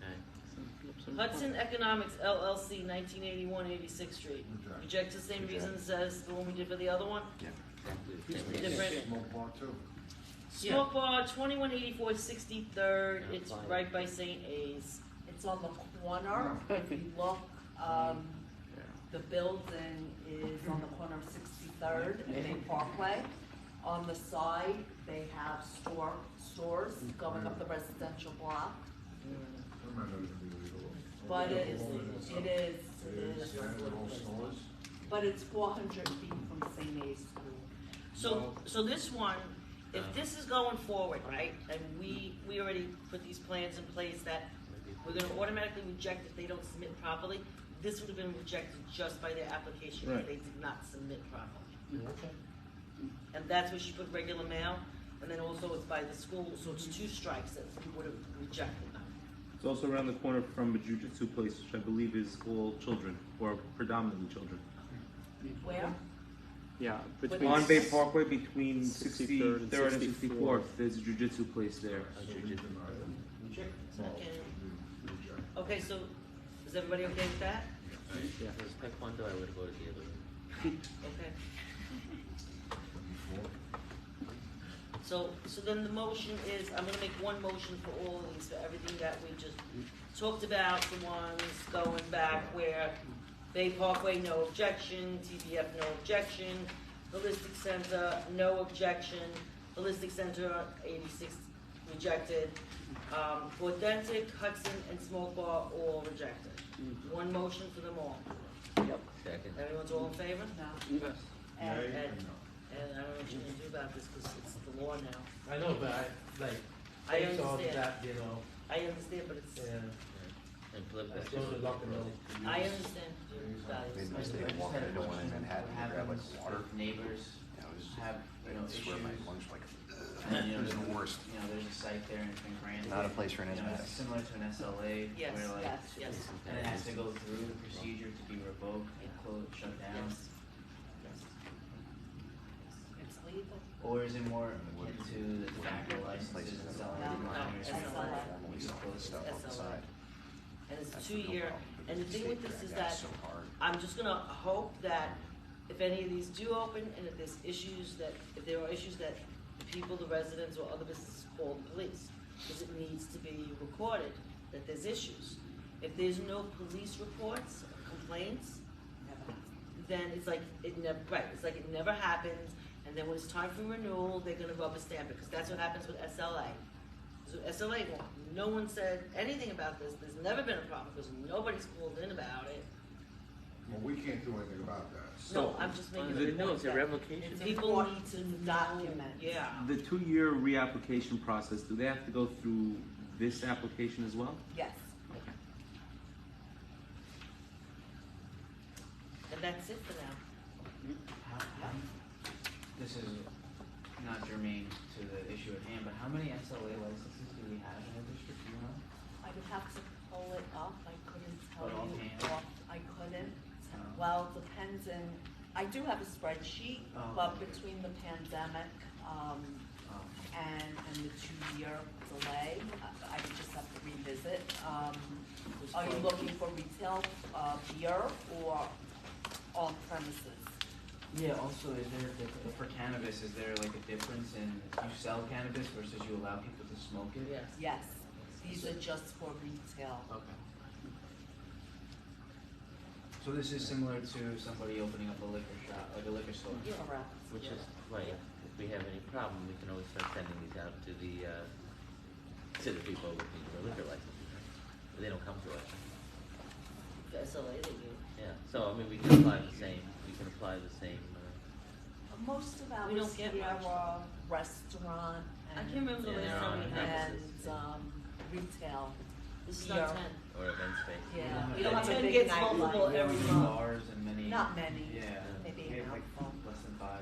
Alright. Hudson Economics LLC, 1981 86th Street. Reject. Reject the same reasons as the one we did for the other one? Yeah. Exactly the same Different. reason. Smoke bar too. Smoke bar, 2184 63rd, Yeah, it's fine. right by St. A's. It's on the corner, if you look, the building is on the corner of 63rd and Bay Parkway. On the side, they have stores going up the residential block, That might not even be legal. but it is, It it is, is, and they're all stores. but it's 400 feet from St. A's School. So this one, if this is going forward, right, and we already put these plans in place that we're gonna automatically reject if they don't submit properly, this would have been rejected just by their application if Right. they did not submit properly. And that's where she put regular mail, and then also it's by the school, so it's two strikes that we would have rejected them. It's also around the corner from a jujitsu place, which I believe is all children, or predominantly children. Where? Yeah, But between. On Bay Parkway, between 63rd and 63rd and 64th. 64th, there's a jujitsu place there. So we deny them. Second. We reject. Okay, so is everybody okay with that? Yeah, if it was Taekwondo, I would have voted the other way. Okay. Before. So then the motion is, I'm gonna make one motion for all of these, for everything that we just talked about, the ones going back where Bay Parkway, no objection, TBF, no objection, Holistic Center, no objection, Holistic Center, 86 rejected, Authentic, Hudson, and Smoke Bar, all rejected. One motion for them all. Second. Everyone's all in favor? No. Yes. And Yay and- and no. And I don't know what you're gonna do about this, because it's the law now. I know, but I based on understand. that, you know, I understand, but it's, And political. I still would love to know. I understand your Made values. the mistake of walking into one in Manhattan and grab like water. Neighbors You know, it was just, have, I swear my lungs like, and, it was the worst. You know, there's a site there and it's been granted. Not a place for an You know, it's SMAS. similar to an SLA, Yes, where like, yes. Yes, and it has to go through the procedure to be revoked, Yeah. closed, shut down. yes, yes. it's legal. Or is it more into the tobacco licenses and selling to minors? SLA. We suppose stuff on the SLA. side. And it's 2 year, and the thing with this is that I'm just gonna hope that if any of these do open, and if there's issues that, if there are issues that the people, the residents, or other businesses call the police, because it needs to be recorded that there's issues. If there's no police reports, or complaints, then it's like it never, right, it's like it never happens, and then when it's time for renewal, they're gonna rubber stamp it, because that's what happens with SLA. So SLA, well, no one said anything about this, there's never been a problem, because nobody's called in about it. Well, we can't do anything about that. No, I'm just making On a the point notes, a that revocation? It's people important need to to know, document. yeah. The 2-year reapplication process, do they have to go through this application as well? Yes. And that's it for now. This is not germane to the issue at hand, but how many SLA licenses do we have in our district, do you know? I would have to pull it up, I couldn't tell But you offhand? I couldn't. Oh. Well, it depends in, I do have a spreadsheet, Oh. but between the pandemic, Oh. and the 2-year delay, I would just have to revisit. Are you looking for retail, beer or on premises? Yeah, also, is there, for cannabis, is there like a difference in, you sell cannabis versus you allow people to smoke it? Yes. Yes, these are just for retail. Okay. So this is similar to somebody opening up a liquor shop, like a liquor store? Correct. Which is, right, if we have any problem, we can always start sending these out to the people looking for liquor licenses, right? But they don't come to us. The SLA they do. Yeah, so, I mean, we can apply the same, Most of We don't ours get here much. are restaurant I and. can't remember the Yeah, last time we they're had on this. And, retail. This is Yeah. not 10. or event space. Yeah. We don't have It's a 10 big gets nightlife. multiple We have every many month. bars and many. Not many. Yeah. Maybe We a have like handful. less than 5.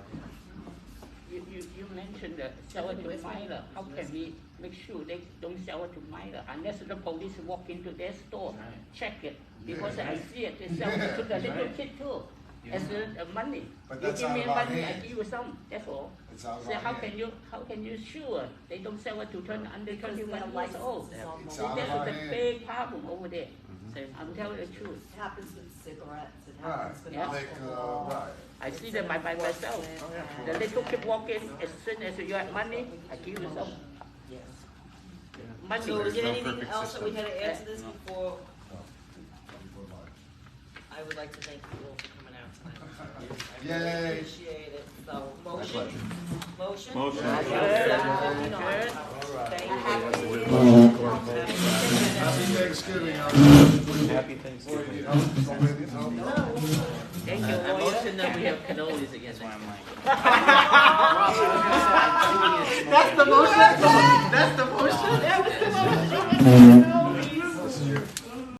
You mentioned that sell it to minor. How can we make sure they don't sell it to minor unless the police walk into their store, Right. check it? Because Yeah. I see it, they sell it to the little Right. kid too. Yeah. As the money. But You that's give out me of our money, I hands. give you some, that's all. It's out of So our how hands. can you sure they don't sell it to turn under Because 21 their years old? license is on It's the out of That's our a hands. big problem over there. Same. I'm telling the truth. It happens with cigarettes, it Right, happens with Yeah. like, alcohol. right. I see them by myself. Enforcement The and- little kid walk in, as soon as you have money, I give you some Yes. money. So is there no anything perfect else that we system. had to add to this before? No. Bye-bye. I would like to thank you all for coming out tonight. I Yay. really appreciate it. So, motion? Motion? Motion. Second. Thank you. Happy Thanksgiving. Happy Thanksgiving. Thank you. I motion that we have cannolis again That's why next I'm time. like. That's the motion. That's the motion. That was the motion.